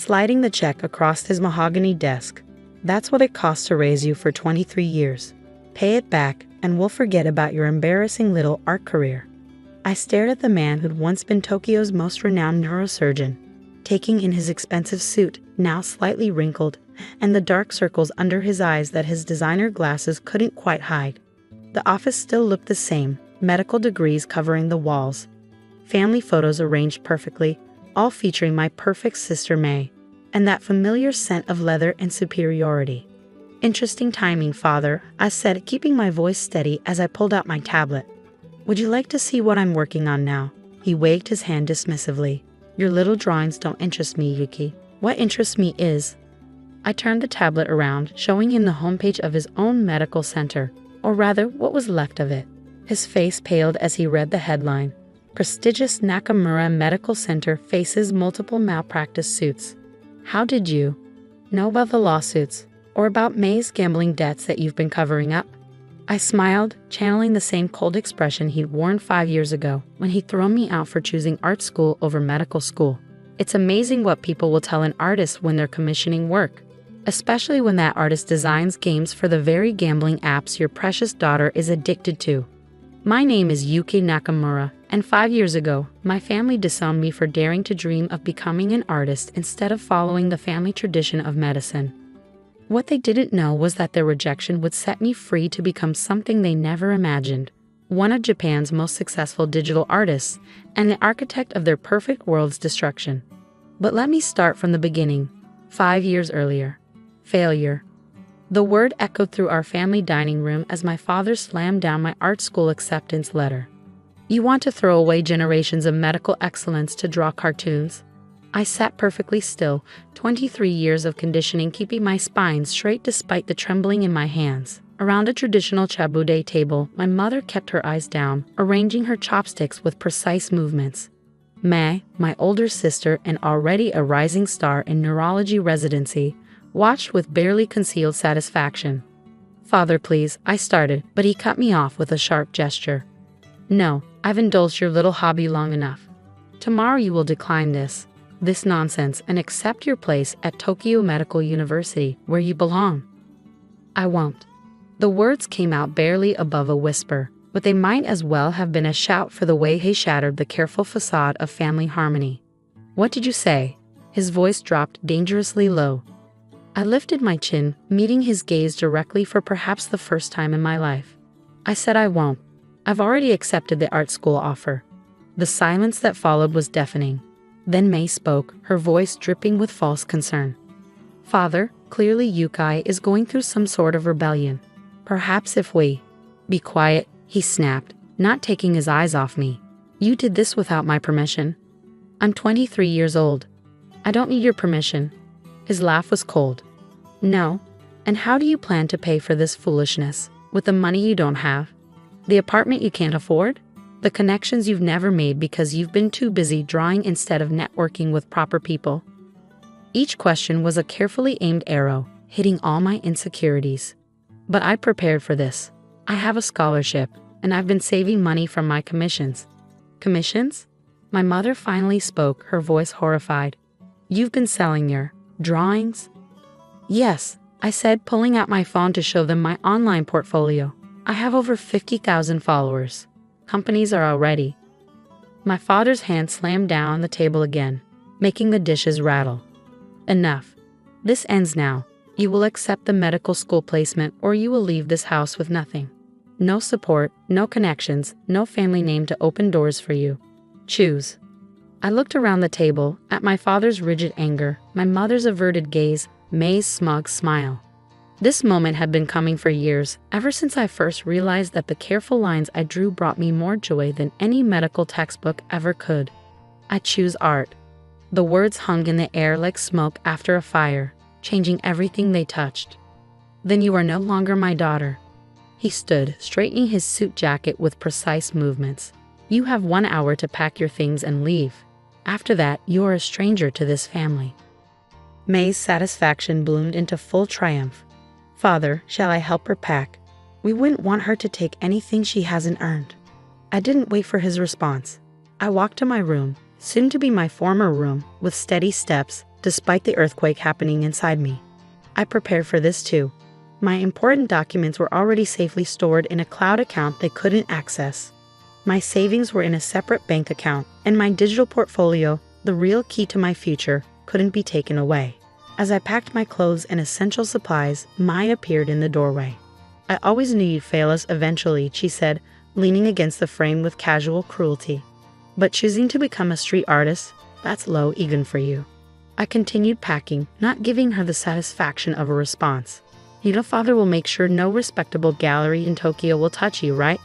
sliding the check across his mahogany desk. That's what it costs to raise you for 23 years. Pay it back, and we'll forget about your embarrassing little art career. I stared at the man who'd once been Tokyo's most renowned neurosurgeon, taking in his expensive suit, now slightly wrinkled, and the dark circles under his eyes that his designer glasses couldn't quite hide. The office still looked the same, medical degrees covering the walls, family photos arranged perfectly, all featuring my perfect sister May, and that familiar scent of leather and superiority. Interesting timing, Father, I said, keeping my voice steady as I pulled out my tablet. Would you like to see what I'm working on now? He waved his hand dismissively. Your little drawings don't interest me, Yuki. What interests me is... I turned the tablet around, showing him the homepage of his own medical center, or rather, what was left of it. His face paled as he read the headline. Prestigious Nakamura Medical Center faces multiple malpractice suits. How did you know about the lawsuits, or about May's gambling debts that you've been covering up? I smiled, channeling the same cold expression he'd worn 5 years ago when he'd thrown me out for choosing art school over medical school. It's amazing what people will tell an artist when they're commissioning work, especially when that artist designs games for the very gambling apps your precious daughter is addicted to. My name is Yuki Nakamura, and 5 years ago, my family disowned me for daring to dream of becoming an artist instead of following the family tradition of medicine. What they didn't know was that their rejection would set me free to become something they never imagined, one of Japan's most successful digital artists, and the architect of their perfect world's destruction. But let me start from the beginning, 5 years earlier. Failure. The word echoed through our family dining room as my father slammed down my art school acceptance letter. You want to throw away generations of medical excellence to draw cartoons? I sat perfectly still, 23 years of conditioning keeping my spine straight despite the trembling in my hands. Around a traditional chabude table, my mother kept her eyes down, arranging her chopsticks with precise movements. May, my older sister and already a rising star in neurology residency, watched with barely concealed satisfaction. Father, please, I started, but he cut me off with a sharp gesture. No, I've indulged your little hobby long enough. Tomorrow you will decline this nonsense and accept your place at Tokyo Medical University, where you belong. I won't. The words came out barely above a whisper, but they might as well have been a shout for the way he shattered the careful facade of family harmony. What did you say? His voice dropped dangerously low. I lifted my chin, meeting his gaze directly for perhaps the first time in my life. I said I won't. I've already accepted the art school offer. The silence that followed was deafening. Then May spoke, her voice dripping with false concern. Father, clearly Yuki is going through some sort of rebellion. Perhaps if we... Be quiet, he snapped, not taking his eyes off me. You did this without my permission. I'm 23 years old. I don't need your permission. His laugh was cold. No? And how do you plan to pay for this foolishness? With the money you don't have? The apartment you can't afford? The connections you've never made because you've been too busy drawing instead of networking with proper people? Each question was a carefully aimed arrow, hitting all my insecurities. But I prepared for this. I have a scholarship, and I've been saving money from my commissions. Commissions? My mother finally spoke, her voice horrified. You've been selling your drawings? Yes, I said, pulling out my phone to show them my online portfolio. I have over 50,000 followers. Companies are already. My father's hand slammed down on the table again, making the dishes rattle. Enough. This ends now. You will accept the medical school placement or you will leave this house with nothing. No support, no connections, no family name to open doors for you. Choose. I looked around the table, at my father's rigid anger, my mother's averted gaze, May's smug smile. This moment had been coming for years, ever since I first realized that the careful lines I drew brought me more joy than any medical textbook ever could. I choose art. The words hung in the air like smoke after a fire, changing everything they touched. Then you are no longer my daughter. He stood, straightening his suit jacket with precise movements. You have 1 hour to pack your things and leave. After that, you are a stranger to this family. May's satisfaction bloomed into full triumph. Father, shall I help her pack? We wouldn't want her to take anything she hasn't earned. I didn't wait for his response. I walked to my room, soon to be my former room, with steady steps, despite the earthquake happening inside me. I prepared for this too. My important documents were already safely stored in a cloud account they couldn't access. My savings were in a separate bank account, and my digital portfolio, the real key to my future, couldn't be taken away. As I packed my clothes and essential supplies, Mai appeared in the doorway. "I always knew you'd fail us eventually," she said, leaning against the frame with casual cruelty. "But choosing to become a street artist, that's low even for you." I continued packing, not giving her the satisfaction of a response. "Your father will make sure no respectable gallery in Tokyo will touch you, right?"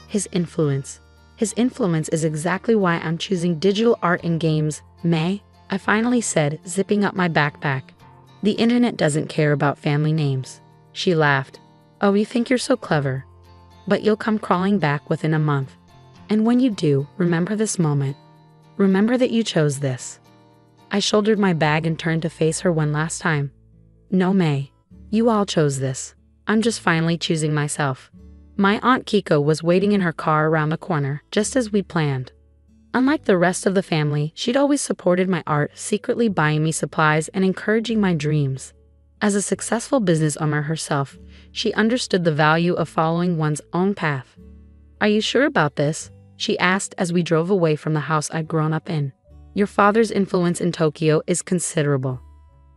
His influence is exactly why I'm choosing digital art and games, May, I finally said, zipping up my backpack. "The internet doesn't care about family names." She laughed. "Oh, you think you're so clever. But you'll come crawling back within a month. And when you do, remember this moment. Remember that you chose this." I shouldered my bag and turned to face her one last time. "No, May. You all chose this. I'm just finally choosing myself." My Aunt Kiko was waiting in her car around the corner, just as we'd planned. Unlike the rest of the family, she'd always supported my art, secretly buying me supplies and encouraging my dreams. As a successful business owner herself, she understood the value of following one's own path. "Are you sure about this?" she asked as we drove away from the house I'd grown up in. "Your father's influence in Tokyo is considerable."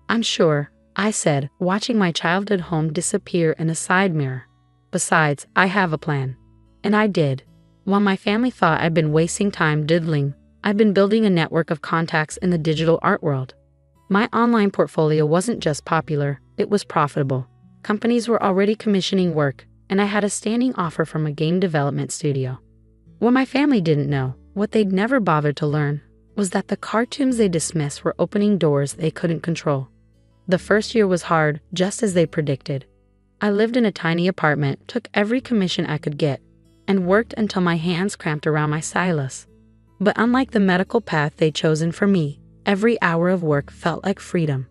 "I'm sure," I said, watching my childhood home disappear in a side mirror. "Besides, I have a plan." And I did. While my family thought I'd been wasting time diddling, I've been building a network of contacts in the digital art world. My online portfolio wasn't just popular, it was profitable. Companies were already commissioning work, and I had a standing offer from a game development studio. What my family didn't know, what they'd never bothered to learn, was that the cartoons they dismissed were opening doors they couldn't control. The first year was hard, just as they predicted. I lived in a tiny apartment, took every commission I could get, and worked until my hands cramped around my stylus. But unlike the medical path they'd chosen for me, every hour of work felt like freedom.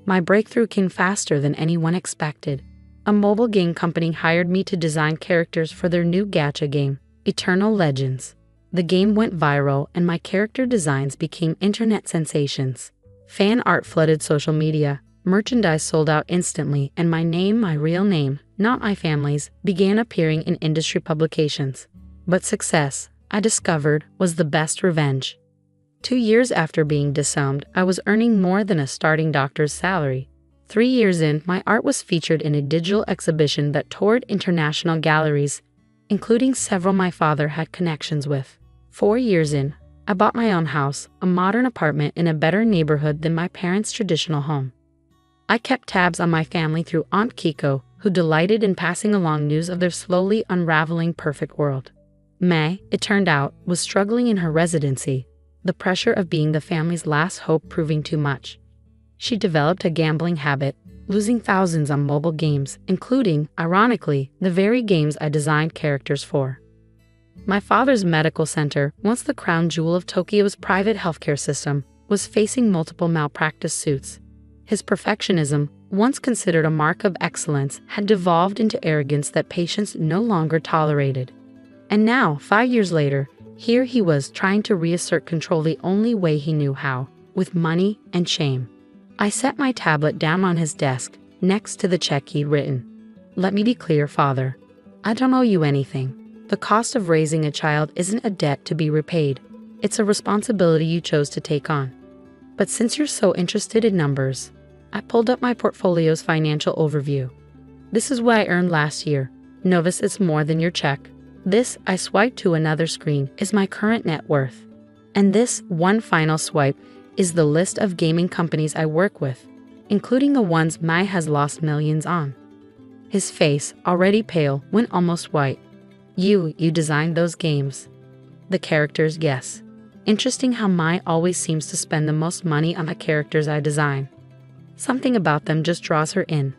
My breakthrough came faster than anyone expected. A mobile game company hired me to design characters for their new gacha game, Eternal Legends. The game went viral and my character designs became internet sensations. Fan art flooded social media, merchandise sold out instantly, and my name, my real name, not my family's, began appearing in industry publications. But success, I discovered, was the best revenge. 2 years after being disowned, I was earning more than a starting doctor's salary. 3 years in, my art was featured in a digital exhibition that toured international galleries, including several my father had connections with. 4 years in, I bought my own house, a modern apartment in a better neighborhood than my parents' traditional home. I kept tabs on my family through Aunt Kiko, who delighted in passing along news of their slowly unraveling perfect world. May, it turned out, was struggling in her residency, the pressure of being the family's last hope proving too much. She developed a gambling habit, losing thousands on mobile games, including, ironically, the very games I designed characters for. My father's medical center, once the crown jewel of Tokyo's private healthcare system, was facing multiple malpractice suits. His perfectionism, once considered a mark of excellence, had devolved into arrogance that patients no longer tolerated. And now, 5 years later, here he was trying to reassert control the only way he knew how, with money and shame. I set my tablet down on his desk, next to the check he'd written. "Let me be clear, Father. I don't owe you anything. The cost of raising a child isn't a debt to be repaid. It's a responsibility you chose to take on. But since you're so interested in numbers," I pulled up my portfolio's financial overview. "This is what I earned last year. Notice it's more than your check. This," I swiped to another screen, "is my current net worth. And this," one final swipe, "is the list of gaming companies I work with, including the ones Mai has lost millions on." His face, already pale, went almost white. You designed those games." "The characters, yes. Interesting how Mai always seems to spend the most money on the characters I design. Something about them just draws her in."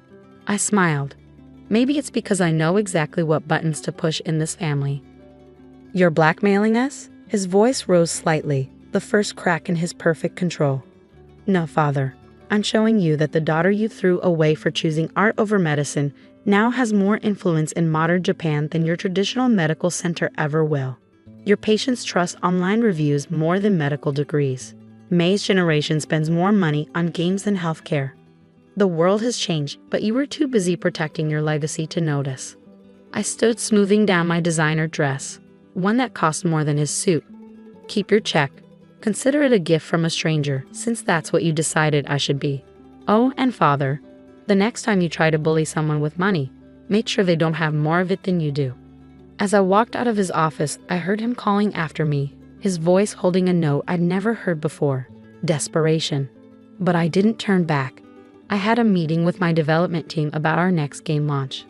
I smiled. Maybe it's because I know exactly what buttons to push in this family. "You're blackmailing us?" His voice rose slightly, the first crack in his perfect control. "No, Father. I'm showing you that the daughter you threw away for choosing art over medicine now has more influence in modern Japan than your traditional medical center ever will. Your patients trust online reviews more than medical degrees. May's generation spends more money on games than healthcare. The world has changed, but you were too busy protecting your legacy to notice. I stood smoothing down my designer dress, one that cost more than his suit. Keep your check. Consider it a gift from a stranger, since that's what you decided I should be. Oh, and father, the next time you try to bully someone with money, make sure they don't have more of it than you do. As I walked out of his office, I heard him calling after me, his voice holding a note I'd never heard before. Desperation. But I didn't turn back. I had a meeting with my development team about our next game launch.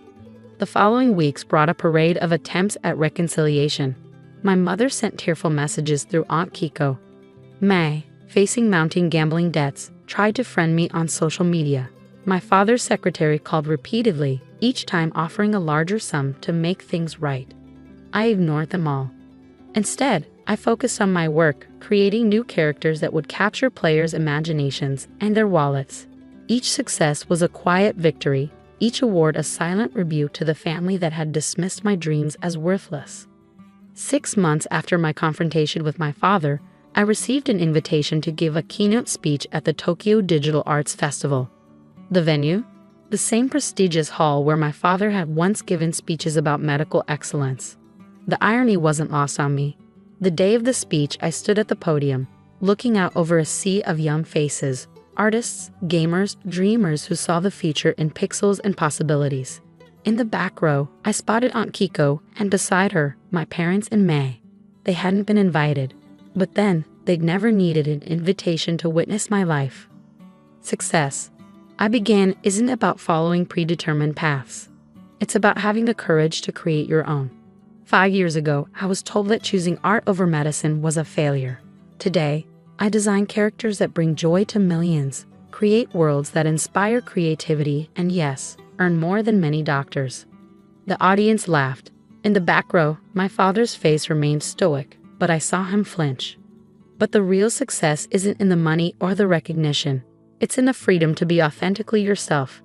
The following weeks brought a parade of attempts at reconciliation. My mother sent tearful messages through Aunt Kiko. May, facing mounting gambling debts, tried to friend me on social media. My father's secretary called repeatedly, each time offering a larger sum to make things right. I ignored them all. Instead, I focused on my work, creating new characters that would capture players' imaginations and their wallets. Each success was a quiet victory, each award a silent rebuke to the family that had dismissed my dreams as worthless. 6 months after my confrontation with my father, I received an invitation to give a keynote speech at the Tokyo Digital Arts Festival. The venue? The same prestigious hall where my father had once given speeches about medical excellence. The irony wasn't lost on me. The day of the speech, I stood at the podium, looking out over a sea of young faces, artists, gamers, dreamers who saw the future in pixels and possibilities. In the back row, I spotted Aunt Kiko, and beside her, my parents and May. They hadn't been invited, but then they'd never needed an invitation to witness my life. Success, I began, isn't about following predetermined paths. It's about having the courage to create your own. 5 years ago, I was told that choosing art over medicine was a failure. Today, I design characters that bring joy to millions, create worlds that inspire creativity, and yes, earn more than many doctors. The audience laughed. In the back row, my father's face remained stoic, but I saw him flinch. But the real success isn't in the money or the recognition. It's in the freedom to be authentically yourself,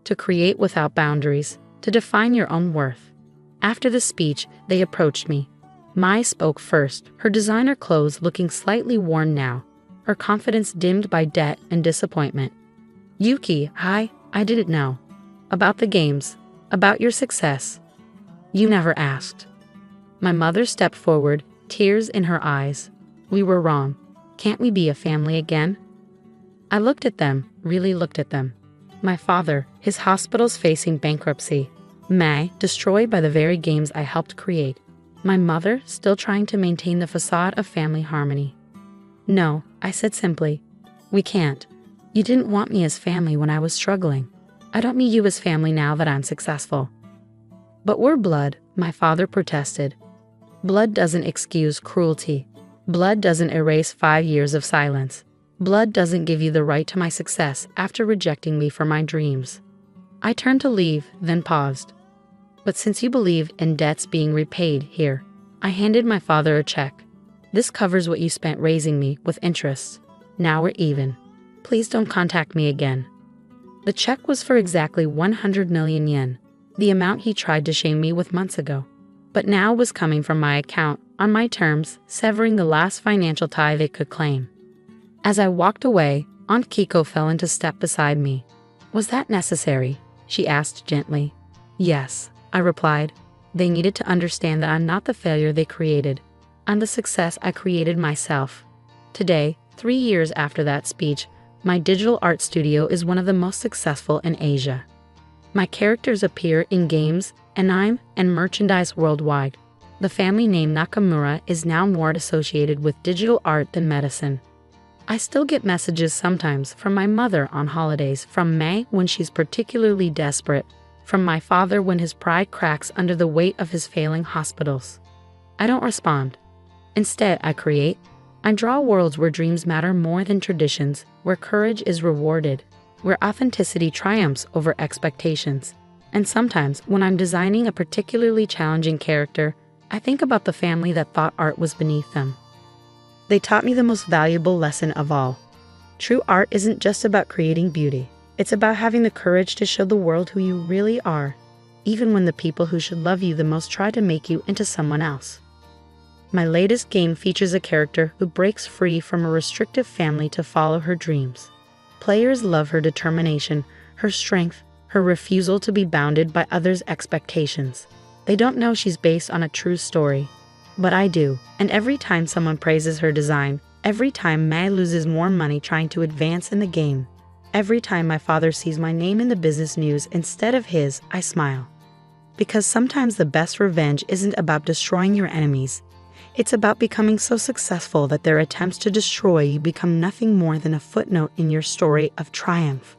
to create without boundaries, to define your own worth. After the speech, they approached me. Mai spoke first, her designer clothes looking slightly worn now, her confidence dimmed by debt and disappointment. Yuki, hi, I didn't know. About the games, about your success. You never asked. My mother stepped forward, tears in her eyes. We were wrong. Can't we be a family again? I looked at them, really looked at them. My father, his hospitals facing bankruptcy. May, destroyed by the very games I helped create. My mother, still trying to maintain the facade of family harmony. No, I said simply. We can't. You didn't want me as family when I was struggling. I don't need you as family now that I'm successful. But we're blood, my father protested. Blood doesn't excuse cruelty. Blood doesn't erase 5 years of silence. Blood doesn't give you the right to my success after rejecting me for my dreams. I turned to leave, then paused. But since you believe in debts being repaid here, I handed my father a check. This covers what you spent raising me with interest. Now we're even. Please don't contact me again. The check was for exactly 100 million yen, the amount he tried to shame me with months ago. But now was coming from my account, on my terms, severing the last financial tie they could claim. As I walked away, Aunt Kiko fell into step beside me. Was that necessary? She asked gently. Yes, I replied. They needed to understand that I'm not the failure they created. I'm the success I created myself. Today, 3 years after that speech, my digital art studio is one of the most successful in Asia. My characters appear in games, anime, and merchandise worldwide. The family name Nakamura is now more associated with digital art than medicine. I still get messages sometimes from my mother on holidays, from May when she's particularly desperate, from my father when his pride cracks under the weight of his failing hospitals. I don't respond. Instead, I create. I draw worlds where dreams matter more than traditions, where courage is rewarded, where authenticity triumphs over expectations. And sometimes, when I'm designing a particularly challenging character, I think about the family that thought art was beneath them. They taught me the most valuable lesson of all. True art isn't just about creating beauty. It's about having the courage to show the world who you really are, even when the people who should love you the most try to make you into someone else. My latest game features a character who breaks free from a restrictive family to follow her dreams. Players love her determination, her strength, her refusal to be bounded by others' expectations. They don't know she's based on a true story. But I do, and every time someone praises her design, every time Mai loses more money trying to advance in the game, every time my father sees my name in the business news instead of his, I smile. Because sometimes the best revenge isn't about destroying your enemies. It's about becoming so successful that their attempts to destroy you become nothing more than a footnote in your story of triumph.